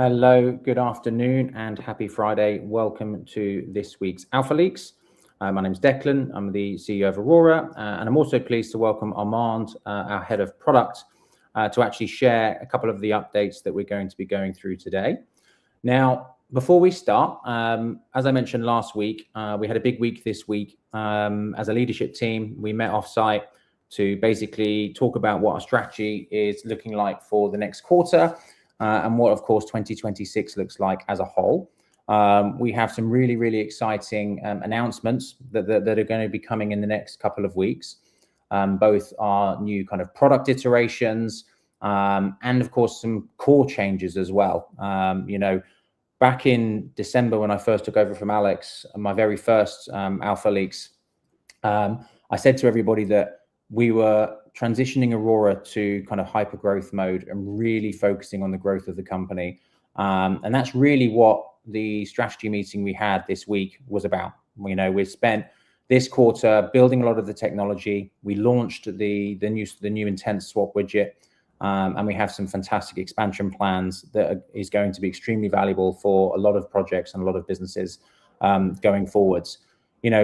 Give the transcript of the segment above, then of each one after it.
Hello, good afternoon, and happy Friday. Welcome to this week's Alpha Leaks. My name is Declan. I'm the CEO of Aurora, and I'm also pleased to welcome Armand, our head of product, to actually share a couple of the updates that we're going to be going through today. Now, before we start, as I mentioned last week, we had a big week this week. As a leadership team, we met off-site to basically talk about what our strategy is looking like for the next quarter, and what, of course, 2026 looks like as a whole. We have some really, really exciting announcements that are going to be coming in the next couple of weeks. Both our new kind of product iterations and, of course, some core changes as well. Back in December when I first took over from Alex, my very first Alpha Leaks, I said to everybody that we were transitioning Aurora to kind of hyper growth mode and really focusing on the growth of the company. And that's really what the strategy meeting we had this week was about. We spent this quarter building a lot of the technology. We launched the new intent swap widget, and we have some fantastic expansion plans that is going to be extremely valuable for a lot of projects and a lot of businesses going forwards.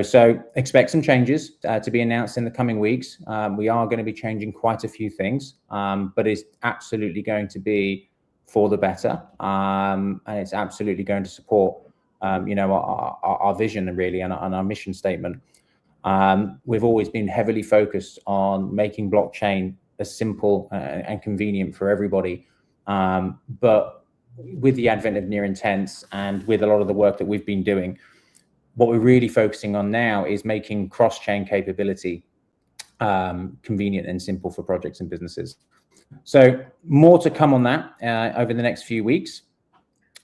So expect some changes to be announced in the coming weeks. We are going to be changing quite a few things, but it's absolutely going to be for the better, and it's absolutely going to support, our vision really and our mission statement. We've always been heavily focused on making blockchain as simple and convenient for everybody, but with the advent of near intents and with a lot of the work that we've been doing, what we're really focusing on now is making cross-chain capability convenient and simple for projects and businesses. So more to come on that over the next few weeks.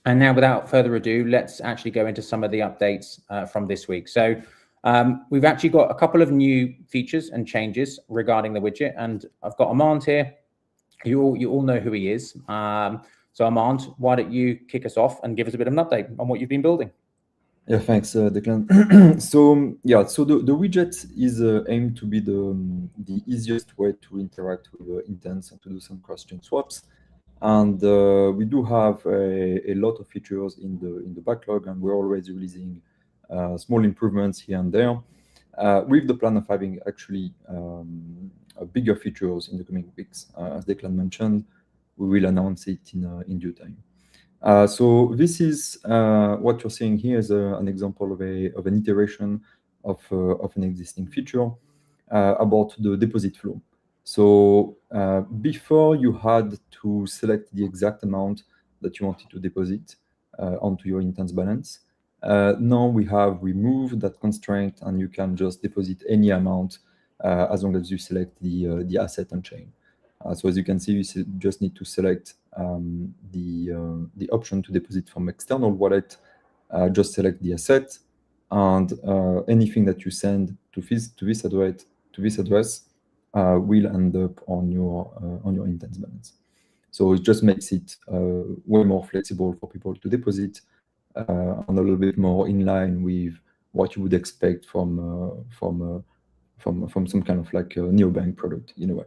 And now, without further ado, let's actually go into some of the updates from this week. So we've actually got a couple of new features and changes regarding the widget, and I've got Armand here. You all know who he is. So Armand, why don't you kick us off and give us a bit of an update on what you've been building? Yeah, thanks, Declan. So the widget is aimed to be the easiest way to interact with intents and to do some cross-chain swaps. And we do have a lot of features in the backlog, and we're always releasing small improvements here and there, with the plan of having actually bigger features in the coming weeks. As Declan mentioned, we will announce it in due time. So this is what you're seeing here is an example of an iteration of an existing feature about the deposit flow. So before you had to select the exact amount that you wanted to deposit onto your intents balance. Now we have removed that constraint, and you can just deposit any amount as long as you select the asset on chain. So as you can see, you just need to select the option to deposit from external wallet. Just select the asset, and anything that you send to this address will end up on your intents balance. So it just makes it way more flexible for people to deposit, and a little bit more in line with what you would expect from some kind of like a neobank product in a way.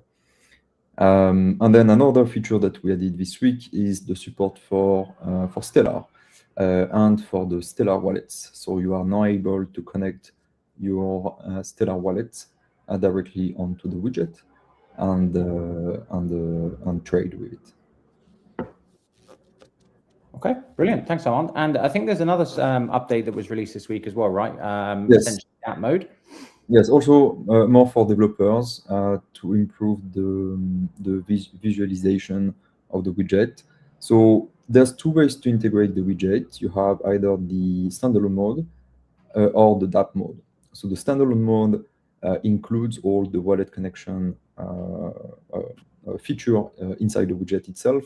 And then another feature that we added this week is the support for Stellar and for the Stellar wallets. So you are now able to connect your Stellar wallet directly onto the widget and trade with it. Okay, brilliant. Thanks, Armand. And I think there's another update that was released this week as well, right? Yes. Essentially that mode. Yes, also more for developers to improve the visualization of the widget. So there's two ways to integrate the widget. You have either the standalone mode or the DApp mode. So the standalone mode includes all the wallet connection feature inside the widget itself.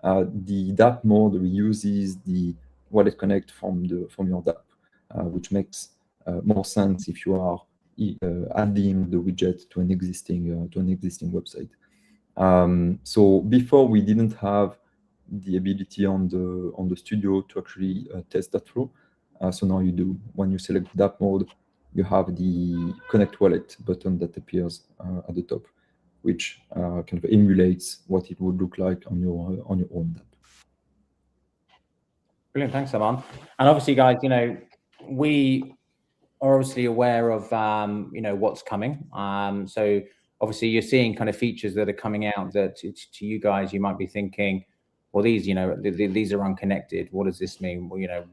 The DApp mode reuses the wallet connect from your DApp, which makes more sense if you are adding the widget to an existing website. So before we didn't have the ability on the studio to actually test that flow. So now you do. When you select DApp mode, you have the connect wallet button that appears at the top, which kind of emulates what it would look like on your own DApp. Brilliant. Thanks, Armand. And obviously, guys, you know, we are obviously aware of, you know, what's coming. So obviously you're seeing kind of features that are coming out that to you guys, you might be thinking, well, these, you know, these are unconnected. What does this mean? Well, you know,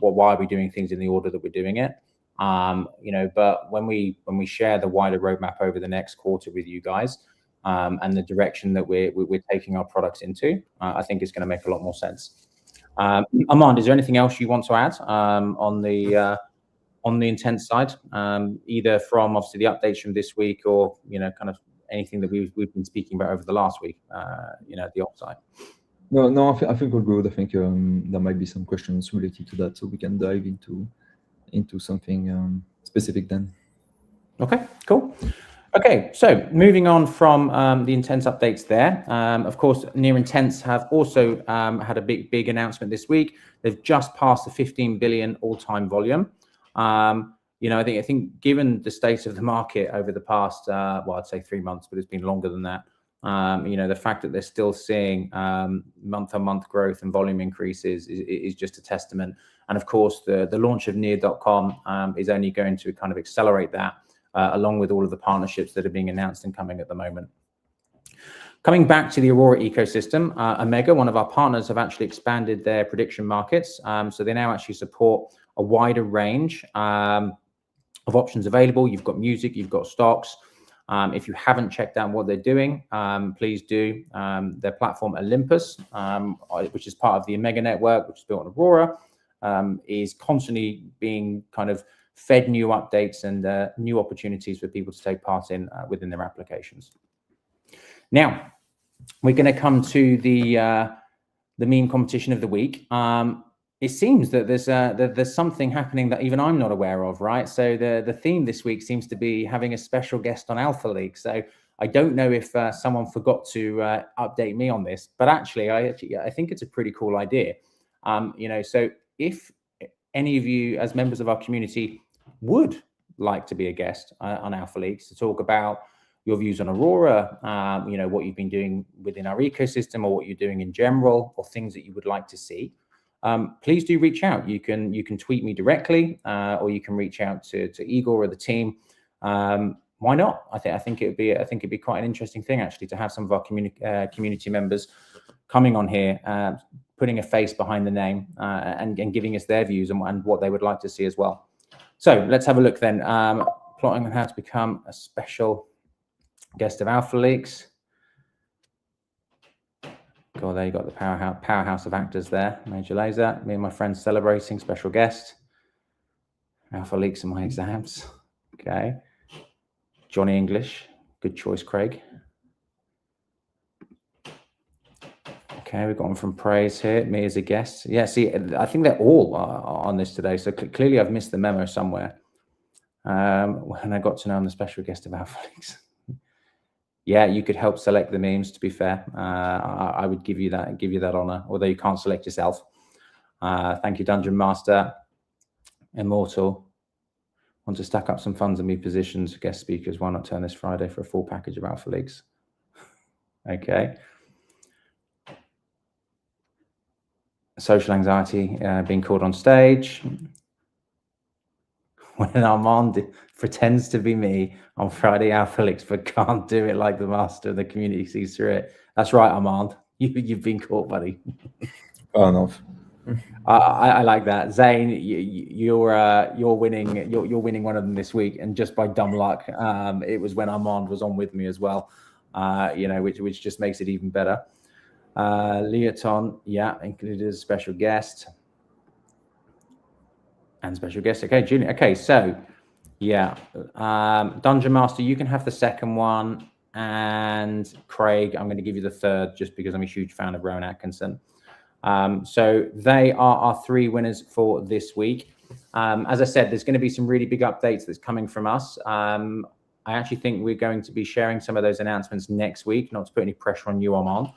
why are we doing things in the order that we're doing it? You know, but when we share the wider roadmap over the next quarter with you guys, and the direction that we're taking our products into, I think it's going to make a lot more sense. Armand, is there anything else you want to add on the intent side, either from obviously the updates from this week, or you know, kind of anything that we've been speaking about over the last week, you know, at the offsite? No, I think we're good. I think there might be some questions related to that, so we can dive into something specific then. Okay, cool. Okay, so moving on from the Intents updates there, of course, Near Intents have also had a big announcement this week. They've just passed the 15 billion all-time volume. You know, I think given the state of the market over the past, well, I'd say 3 months, but it's been longer than that. You know, the fact that they're still seeing month-on-month growth and volume increases is just a testament. And of course, the launch of near.com is only going to kind of accelerate that, along with all of the partnerships that are being announced and coming at the moment. Coming back to the Aurora ecosystem, Omega, one of our partners, have actually expanded their prediction markets. So they now actually support a wider range of options available. You've got music, you've got stocks. If you haven't checked out what they're doing, please do. Their platform Olympus, which is part of the Omega network, which is built on Aurora, is constantly being kind of fed new updates and new opportunities for people to take part in within their applications. Now, we're going to come to the meme competition of the week. It seems that there's something happening that even I'm not aware of, right? So the theme this week seems to be having a special guest on Alpha League. So I don't know if someone forgot to update me on this, but actually I think it's a pretty cool idea. You know, so if any of you as members of our community would like to be a guest on Alpha Leagues to talk about your views on Aurora, you know, what you've been doing within our ecosystem, or what you're doing in general, or things that you would like to see, please do reach out. You can tweet me directly, or you can reach out to Igor or the team. Why not? I think it'd be quite an interesting thing actually to have some of our community members coming on here, putting a face behind the name, and giving us their views and what they would like to see as well. So let's have a look then. Plotting on how to become a special guest of Alpha Leaks. God, there you got the powerhouse of actors there. Major Laser, me and my friends celebrating special guest. Alpha Leaks in my exams. Okay. Johnny English, good choice, Craig. Okay, we've got one from Praise here, me as a guest. Yeah, see, I think they're all on this today, so clearly I've missed the memo somewhere. When I got to know I'm the special guest of Alpha Leaks. Yeah, you could help select the memes, to be fair. I would give you that honor, although you can't select yourself. Thank you, Dungeon Master. Immortal. Want to stack up some funds and be positioned as guest speakers. Why not turn this Friday for a full package of Alpha Leaks? Okay. Social anxiety, being called on stage. When Armand pretends to be me on Friday Alpha Leaks, but can't do it like the master of the community sees through it. That's right, Armand. You've been caught, buddy. Fair enough. I like that, Zane. You're winning. You're winning one of them this week, and just by dumb luck, it was when Armand was on with me as well. You know, which just makes it even better. Leoton, yeah, included as a special guest. And special guest. Okay, Julian. Okay, so yeah, Dungeon Master, you can have the second one, and Craig, I'm going to give you the third, just because I'm a huge fan of Rowan Atkinson. So they are our 3 winners for this week. As I said, there's going to be some really big updates that's coming from us. I actually think we're going to be sharing some of those announcements next week, not to put any pressure on you, Armand.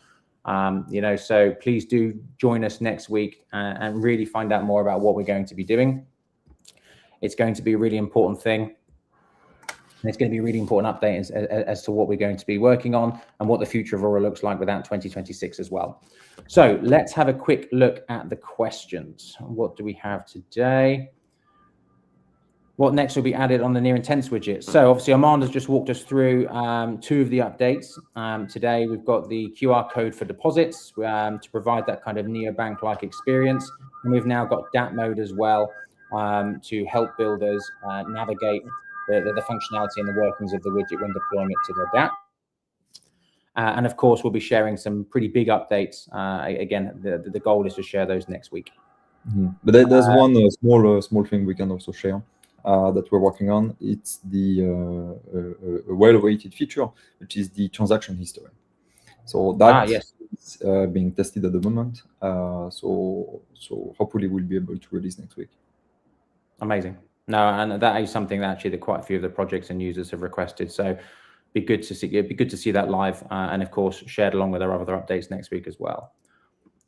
You know, so please do join us next week and really find out more about what we're going to be doing. It's going to be a really important thing. And it's going to be a really important update as to what we're going to be working on and what the future of Aurora looks like without 2026 as well. So let's have a quick look at the questions. What do we have today? What next will be added on the near intents widget? So obviously Armand has just walked us through 2 of the updates. Today we've got the QR code for deposits to provide that kind of neobank-like experience. And we've now got DApp mode as well to help builders navigate the functionality and the workings of the widget when deploying it to their DApp. And of course, we'll be sharing some pretty big updates. Again, the goal is to share those next week. But there's one small thing we can also share that we're working on. It's the well-awaited feature, which is the transaction history. So that yes. is being tested at the moment. So hopefully we'll be able to release next week. Amazing. No, and that is something that actually quite a few of the projects and users have requested. So be good to see that live, and of course shared along with our other updates next week as well.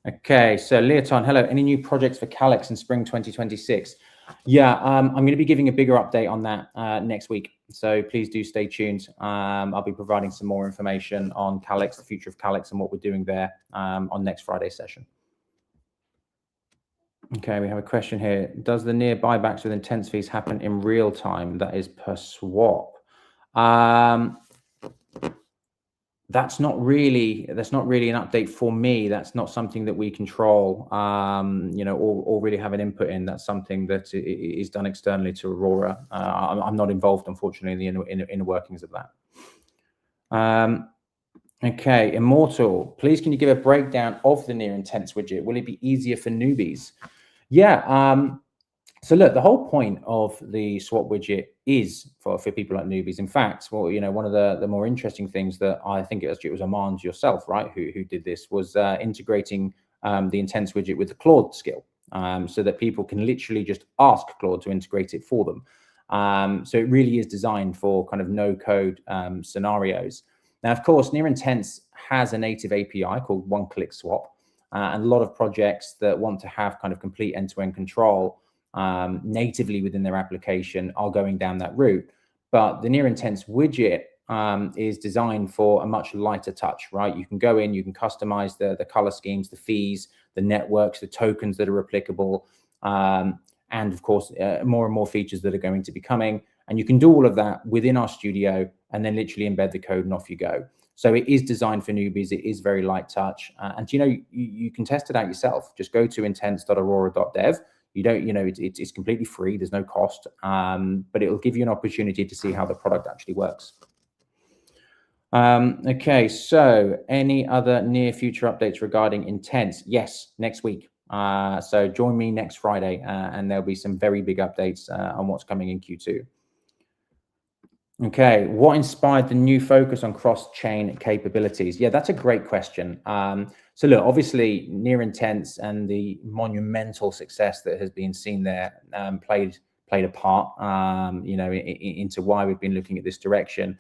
Okay, so Leoton, hello. Any new projects for Calyx in spring 2026? Yeah, I'm going to be giving a bigger update on that next week. So please do stay tuned. I'll be providing some more information on Calyx, the future of Calyx, and what we're doing there on next Friday's session. Okay, we have a question here. Does the near buybacks with intents fees happen in real time? That is per swap. That's not really an update for me. That's not something that we control, or really have an input in. That's something that is done externally to Aurora. I'm not involved, unfortunately, in the workings of that. Okay, Immortal, please can you give a breakdown of the near intents widget? Will it be easier for newbies? Yeah. So look, the whole point of the swap widget is for people like newbies. In fact, well, one of the more interesting things that I think it was Armand yourself, right, who did this, was integrating the intents widget with the Claude skill, so that people can literally just ask Claude to integrate it for them. So it really is designed for kind of no-code scenarios. Now, of course, near intents has a native API called one-click swap, and a lot of projects that want to have kind of complete end-to-end control natively within their application are going down that route. But the near intents widget is designed for a much lighter touch, right? You can go in, you can customize the color schemes, the fees, the networks, the tokens that are applicable, and of course, more and more features that are going to be coming. And you can do all of that within our studio and then literally embed the code and off you go. So it is designed for newbies. It is very light touch. And you can test it out yourself. Just go to intents.aurora.dev. It's completely free. There's no cost, but it will give you an opportunity to see how the product actually works. Okay, so any other near future updates regarding intents? Yes, next week. So join me next Friday, and there'll be some very big updates on what's coming in Q2. Okay, what inspired the new focus on cross-chain capabilities? Yeah, that's a great question. So look, obviously near intents and the monumental success that has been seen there played a part, into why we've been looking at this direction.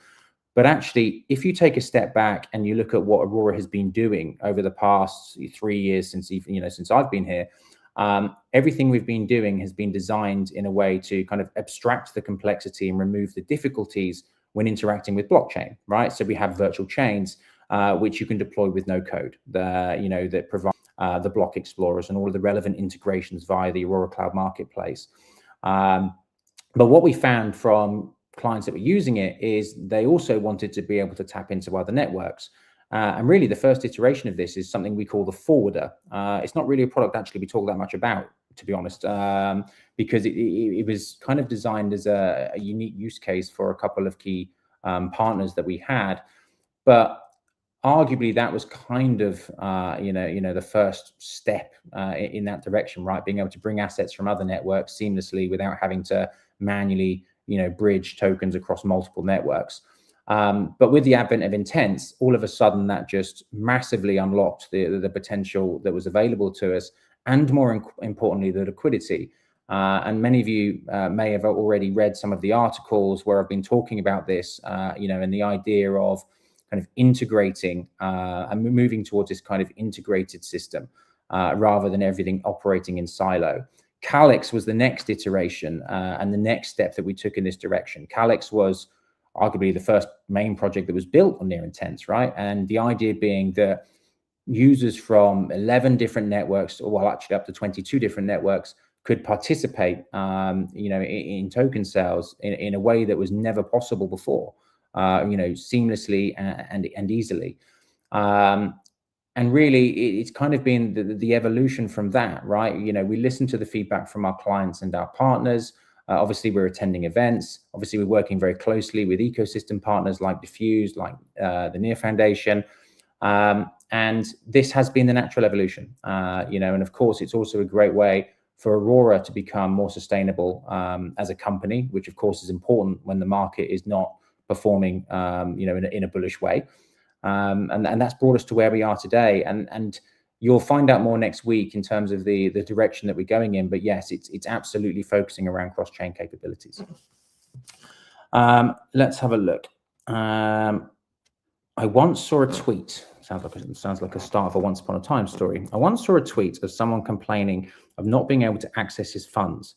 But actually, if you take a step back and you look at what Aurora has been doing over the past 3 years since I've been here, everything we've been doing has been designed in a way to kind of abstract the complexity and remove the difficulties when interacting with blockchain, right? So we have virtual chains, which you can deploy with no code, that provide the block explorers and all of the relevant integrations via the Aurora Cloud Marketplace. But what we found from clients that were using it is they also wanted to be able to tap into other networks. And really, the first iteration of this is something we call the forwarder. It's not really a product actually we talk that much about, to be honest, because it was kind of designed as a unique use case for a couple of key partners that we had. But arguably, that was kind of the first step in that direction, right? Being able to bring assets from other networks seamlessly without having to manually bridge tokens across multiple networks. But with the advent of intents, all of a sudden that just massively unlocked the potential that was available to us, and more importantly, the liquidity. And many of you may have already read some of the articles where I've been talking about this, and the idea of kind of integrating and moving towards this kind of integrated system rather than everything operating in silo. Calyx was the next iteration and the next step that we took in this direction. Calyx was arguably the first main project that was built on near intents, right? And the idea being that users from 11 different networks, or well, actually up to 22 different networks, could participate, in token sales in a way that was never possible before, seamlessly and easily. And really, it's kind of been the evolution from that, right? We listen to the feedback from our clients and our partners. Obviously, we're attending events. Obviously, we're working very closely with ecosystem partners like Diffuse, like the Near Foundation. And this has been the natural evolution, and of course, it's also a great way for Aurora to become more sustainable as a company, which of course is important when the market is not performing, in a bullish way. And that's brought us to where we are today. And you'll find out more next week in terms of the direction that we're going in. But yes, it's absolutely focusing around cross-chain capabilities. Let's have a look. I once saw a tweet. Sounds like a start of a once upon a time story. I once saw a tweet of someone complaining of not being able to access his funds.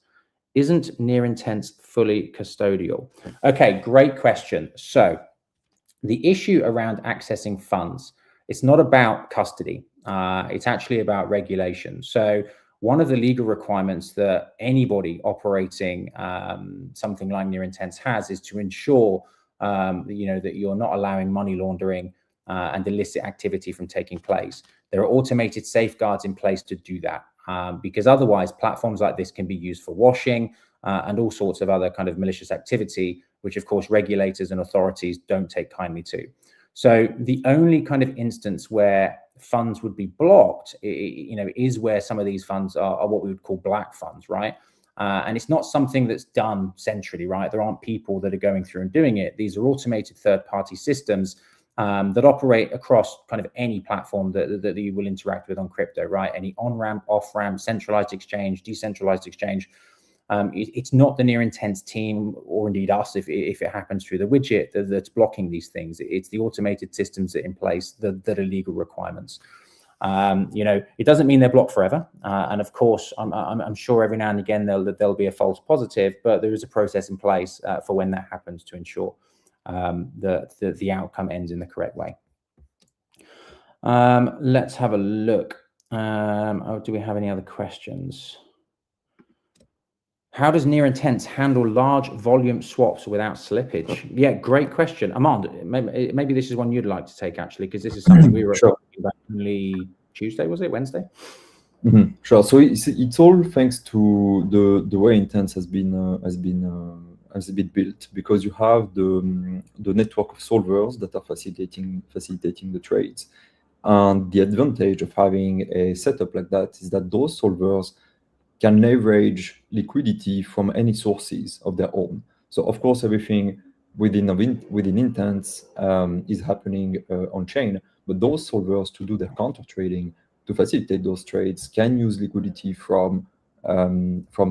Isn't near intents fully custodial? Okay, great question. So the issue around accessing funds, it's not about custody. It's actually about regulation. So one of the legal requirements that anybody operating something like near intents has is to ensure that you're not allowing money laundering and illicit activity from taking place. There are automated safeguards in place to do that, because otherwise platforms like this can be used for washing and all sorts of other kind of malicious activity, which of course regulators and authorities don't take kindly to. So the only kind of instance where funds would be blocked, is where some of these funds are what we would call black funds, right? And it's not something that's done centrally, right? There aren't people that are going through and doing it. These are automated third-party systems that operate across kind of any platform that you will interact with on crypto, right? Any on-ramp, off-ramp, centralized exchange, decentralized exchange. It's not the near intents team, or indeed us, if it happens through the widget that's blocking these things. It's the automated systems that are in place that are legal requirements. It doesn't mean they're blocked forever. And of course, I'm sure every now and again there'll be a false positive, but there is a process in place for when that happens to ensure the outcome ends in the correct way. Let's have a look. Do we have any other questions? How does near intents handle large volume swaps without slippage? Yeah, great question. Armand, maybe this is one you'd like to take, actually, because this is something we were talking about only Tuesday, was it? Wednesday? Sure. So it's all thanks to the way intents has been built, because you have the network of solvers that are facilitating the trades. And the advantage of having a setup like that is that those solvers can leverage liquidity from any sources of their own. So of course, everything within intents is happening on chain, but those solvers, to do their counter trading, to facilitate those trades, can use liquidity from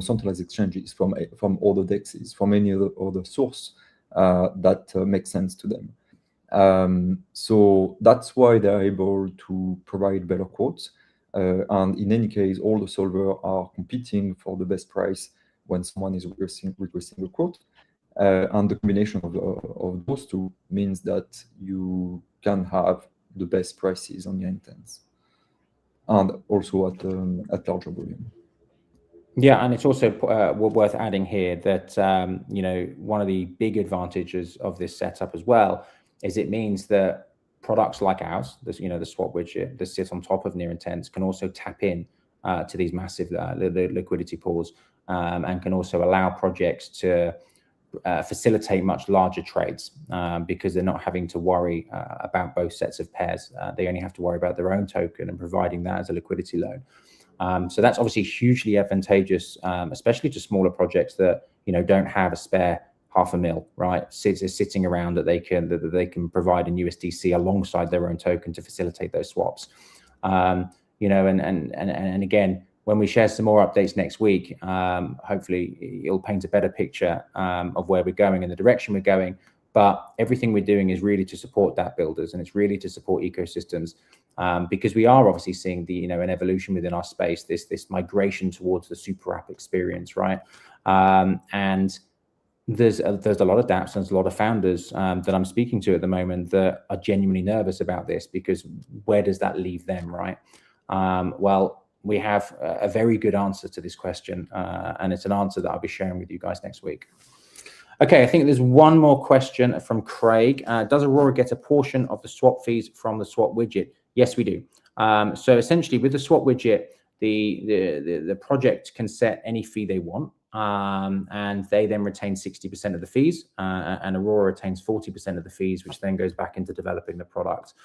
centralized exchanges, from other dexes, from any other source that makes sense to them. So that's why they're able to provide better quotes. And in any case, all the solvers are competing for the best price when someone is requesting a quote. And the combination of those two means that you can have the best prices on your intents, and also at larger volume. Yeah, and it's also worth adding here that one of the big advantages of this setup as well is it means that products like ours, the swap widget that sits on top of near intents, can also tap in to these massive liquidity pools, and can also allow projects to facilitate much larger trades, because they're not having to worry about both sets of pairs. They only have to worry about their own token and providing that as a liquidity loan. So that's obviously hugely advantageous, especially to smaller projects that don't have a spare $500,000, right? Sitting around that they can provide in USDC alongside their own token to facilitate those swaps. And again, when we share some more updates next week, hopefully it'll paint a better picture of where we're going and the direction we're going. But everything we're doing is really to support DApp builders, and it's really to support ecosystems, because we are obviously seeing an evolution within our space, this migration towards the super app experience, right? And there's a lot of dApps and there's a lot of founders that I'm speaking to at the moment that are genuinely nervous about this, because where does that leave them, right? Well, we have a very good answer to this question, and it's an answer that I'll be sharing with you guys next week. Okay, I think there's one more question from Craig. Does Aurora get a portion of the swap fees from the swap widget? Yes, we do. So essentially, with the swap widget, the project can set any fee they want, and they then retain 60% of the fees, and Aurora retains 40% of the fees, which then goes back into developing the product.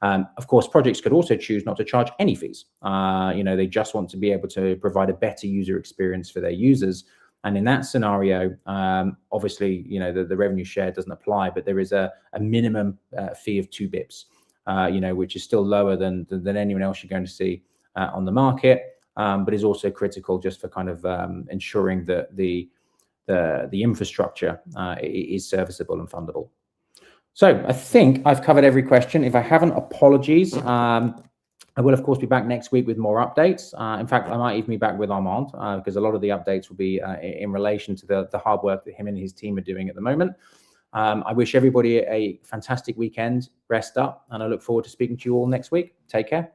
Of course, projects could also choose not to charge any fees. They just want to be able to provide a better user experience for their users. And in that scenario, obviously, the revenue share doesn't apply, but there is a minimum fee of 2 bips, which is still lower than anyone else you're going to see on the market, but is also critical just for kind of ensuring that the infrastructure is serviceable and fundable. So I think I've covered every question. If I haven't, apologies. I will, of course, be back next week with more updates. In fact, I might even be back with Armand, because a lot of the updates will be in relation to the hard work that him and his team are doing at the moment. I wish everybody a fantastic weekend, rest up, and I look forward to speaking to you all next week. Take care.